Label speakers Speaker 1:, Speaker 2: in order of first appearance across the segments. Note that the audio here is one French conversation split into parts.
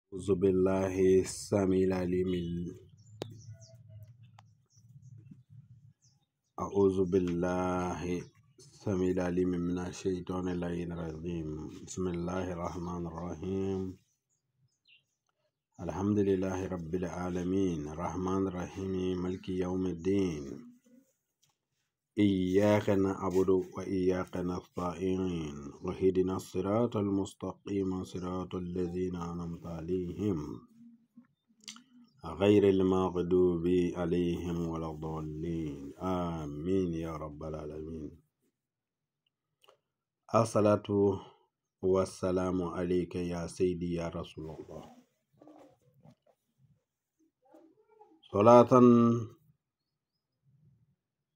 Speaker 1: أعوذ بالله السميع العليم أعوذ بالله السميع العليم من الشيطان اللعين الرجيم. بسم الله الرحمن الرحيم. الحمد لله رب العالمين الرحمن الرحيم مالك يوم الدين. إياك نعبد وإياك نستعين واهدنا الصراط المستقيم صراط الذين أنعمت عليهم غير المغضوب عليهم ولا الضالين آمين يا رب العالمين. الصلاة والسلام عليك يا سيدي يا رسول الله، صلاة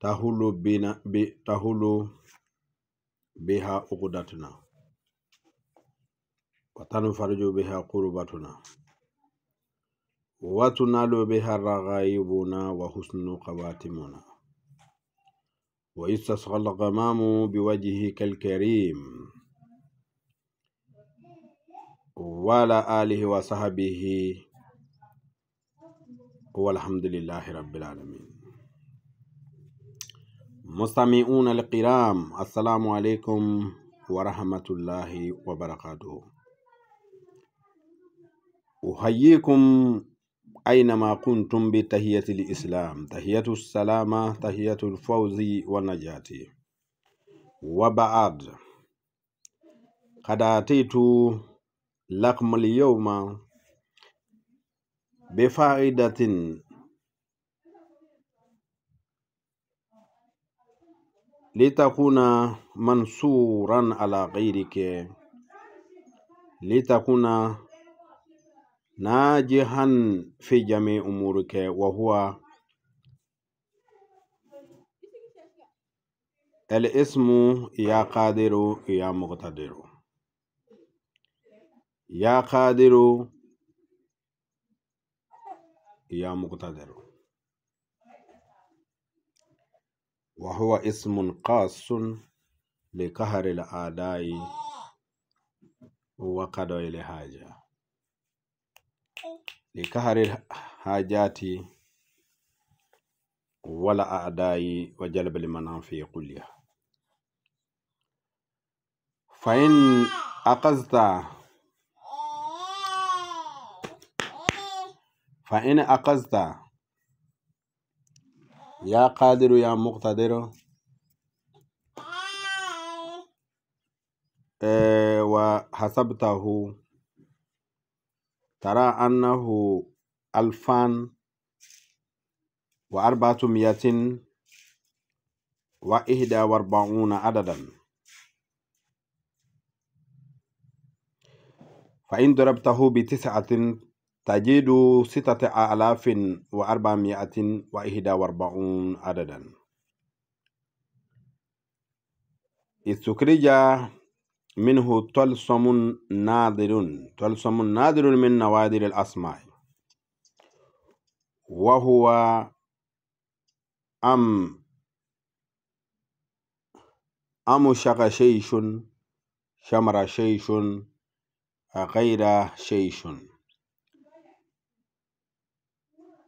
Speaker 1: تهل بها عقدتنا وتنفرج بها قربتنا وتنال بها رغائبنا وحسن خواتمنا ويستسقى الغمام بوجهك الكريم وعلى آله وصحبه والحمد لله رب العالمين. مستمعون الكرام، السلام عليكم ورحمة الله وبركاته. أحييكم أينما كنتم بتحية الإسلام، تحية السلامة، تحية الفوز والنجاة. وبعد، قد أتيت لكم اليوم بفائدة لتكون منصورا على غيرك، لتكون ناجحا في جميع أمورك، وهو الاسم يا قادر يا مقتدر. يا قادر يا مقتدر، وهو اسم خاص لقهر الأعداء وقضاء الحاجة، لقهر الحاجات والأعداء وجلب المنافع كلها. فإن أقصت يا قادر يا مقتدر وحسبته، ترى أنه 2441 عددا. فإن ضربته ب9 تجد 6441 عددا. استخرج منه طلسم نادر من نوادر الأسماء، وهو أمشق شيش شمر شيش غير شيش.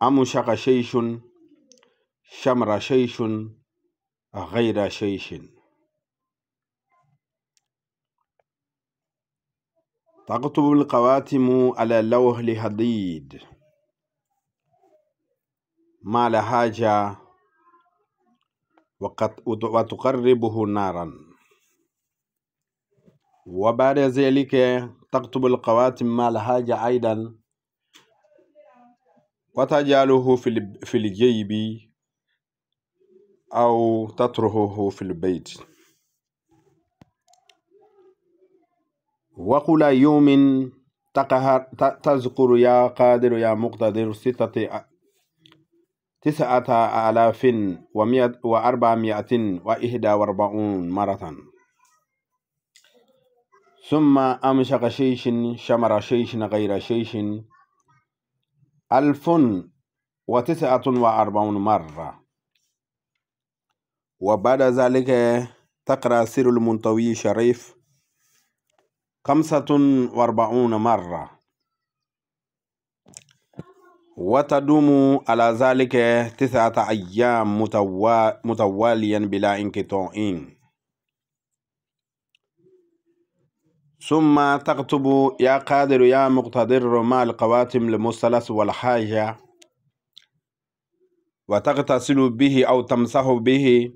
Speaker 1: أمشق شيش شمر شيش غير شيش. تكتب القواتم على لوح الحديد ما لا حاجة وتقربه نارا. وبعد ذلك تكتب القواتم ما لا حاجة أيضا وتجعله في الجيب أو تطرحه في البيت. وكل يوم تذكر يا قادر يا مقتدر 9441 مرة. ثم أمشق شيش شمر شيش غير شيش 1049 مرة. وبعد ذلك تقرأ سر المنطوي شريف 45 مرة. وتدوم على ذلك 9 أيام متواليا بلا انقطاع، ثم تكتب يا قادر يا مقتدر مع القواتم المثلث والحاجة، وتغتسل به أو تمسح به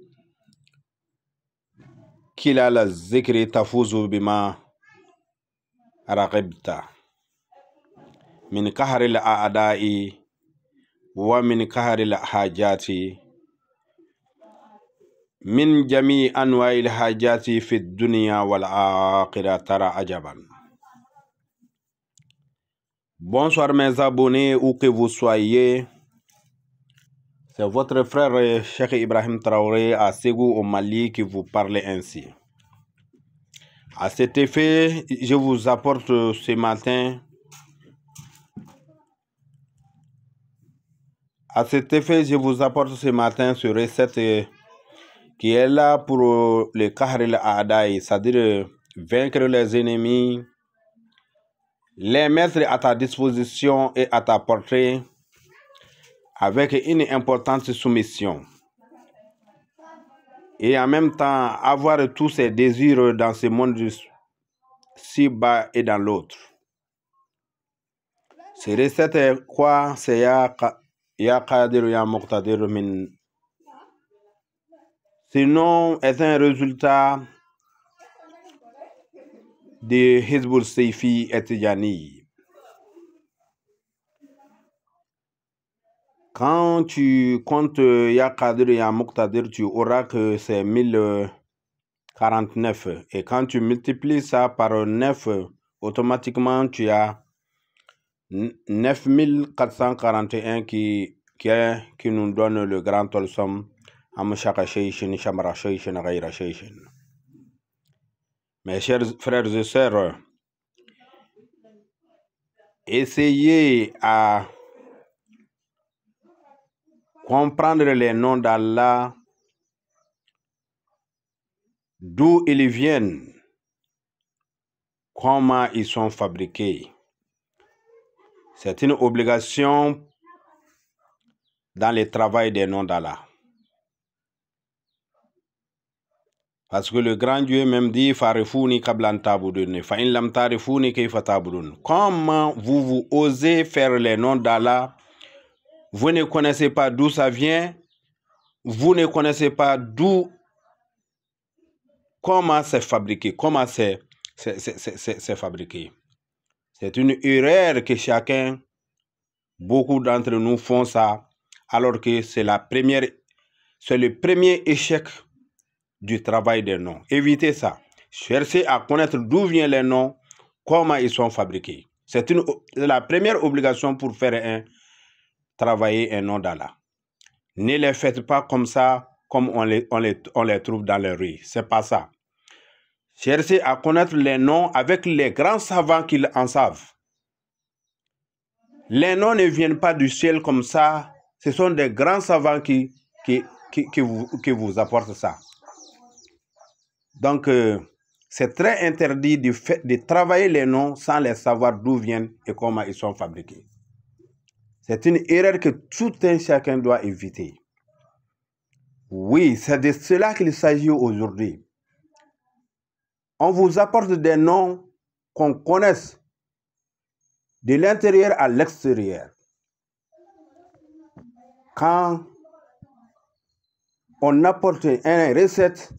Speaker 1: خلال الذكر، تفوز بما رغبت من قهر الأعداء ومن قهر الحاجات، من جميع أنواع الحاجات في الدنيا والآخرة. ترى عجبا. Bonsoir mes abonnés, où que vous soyez. C'est votre frère Cheikh Ibrahim Traoré à Ségou au Mali qui vous parle ainsi. À cet effet, je vous apporte ce matin ce recette qui est là pour le Kahril Aadai, c'est-à-dire vaincre les ennemis, les mettre à ta disposition et à ta portée avec une importante soumission. Et en même temps, avoir tous ses désirs dans ce monde si bas et dans l'autre. Ces recettes, quoi? C'est Ya Qadir Ya Muqtadir Min. Sinon, est un résultat de Hizbul Seifi et Tijani. Quand tu comptes Ya Qadir Ya Muqtadir, tu auras que c'est 1049. Et quand tu multiplies ça par 9, automatiquement tu as 9441 qui nous donne le grand tolsom. Mes chers frères et sœurs, essayez à comprendre les noms d'Allah, d'où ils viennent, comment ils sont fabriqués. C'est une obligation dans le travail des noms d'Allah. Parce que le grand Dieu même dit Farifuni kablan tabudun, fa in lam tarifuni kayfa tabudun. Comment vous osez faire les noms d'Allah? Vous ne connaissez pas d'où ça vient, vous ne connaissez pas comment c'est fabriqué, comment c'est fabriqué. C'est une erreur que beaucoup d'entre nous font ça, alors que c'est le premier échec du travail des noms. Évitez ça. Cherchez à connaître d'où viennent les noms, comment ils sont fabriqués. C'est la première obligation pour faire travailler un nom d'Allah. Ne les faites pas comme ça, comme on les trouve dans les rues. C'est pas ça. Cherchez à connaître les noms avec les grands savants qui en savent. Les noms ne viennent pas du ciel comme ça. Ce sont des grands savants qui vous apportent ça. Donc, c'est très interdit de travailler les noms sans les savoir d'où viennent et comment ils sont fabriqués. C'est une erreur que tout un chacun doit éviter. Oui, c'est de cela qu'il s'agit aujourd'hui. On vous apporte des noms qu'on connaisse de l'intérieur à l'extérieur. Quand on apporte une recette,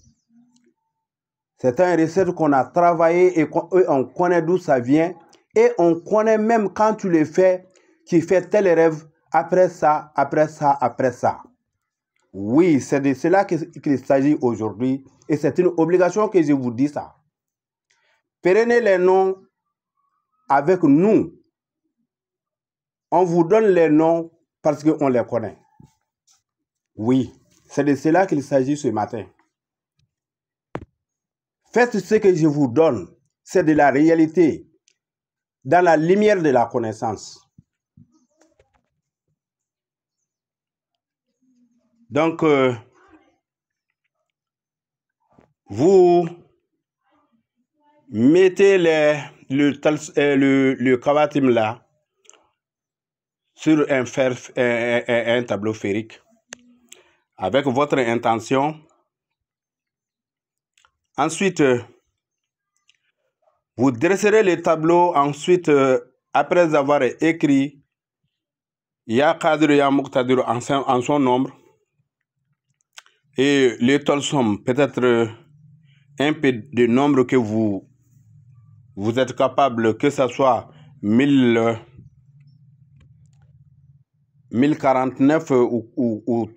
Speaker 1: c'est une recette qu'on a travaillé et on connaît d'où ça vient. Et on connaît même quand tu le fais, tu fais tel rêve, après ça, après ça, après ça. Oui, c'est de cela qu'il s'agit aujourd'hui. Et c'est une obligation que je vous dis ça. Prenez les noms avec nous. On vous donne les noms parce qu'on les connaît. Oui, c'est de cela qu'il s'agit ce matin. Faites ce que je vous donne. C'est de la réalité. Dans la lumière de la connaissance. Donc, vous mettez le kawatim là sur un tableau sphérique avec votre intention. Ensuite, vous dresserez le tableau. Ensuite, après avoir écrit Ya Qadr Ya Muqtadir en son nombre et les totales sommes, peut-être un peu de nombre que vous êtes capable, que ce soit 1049 ou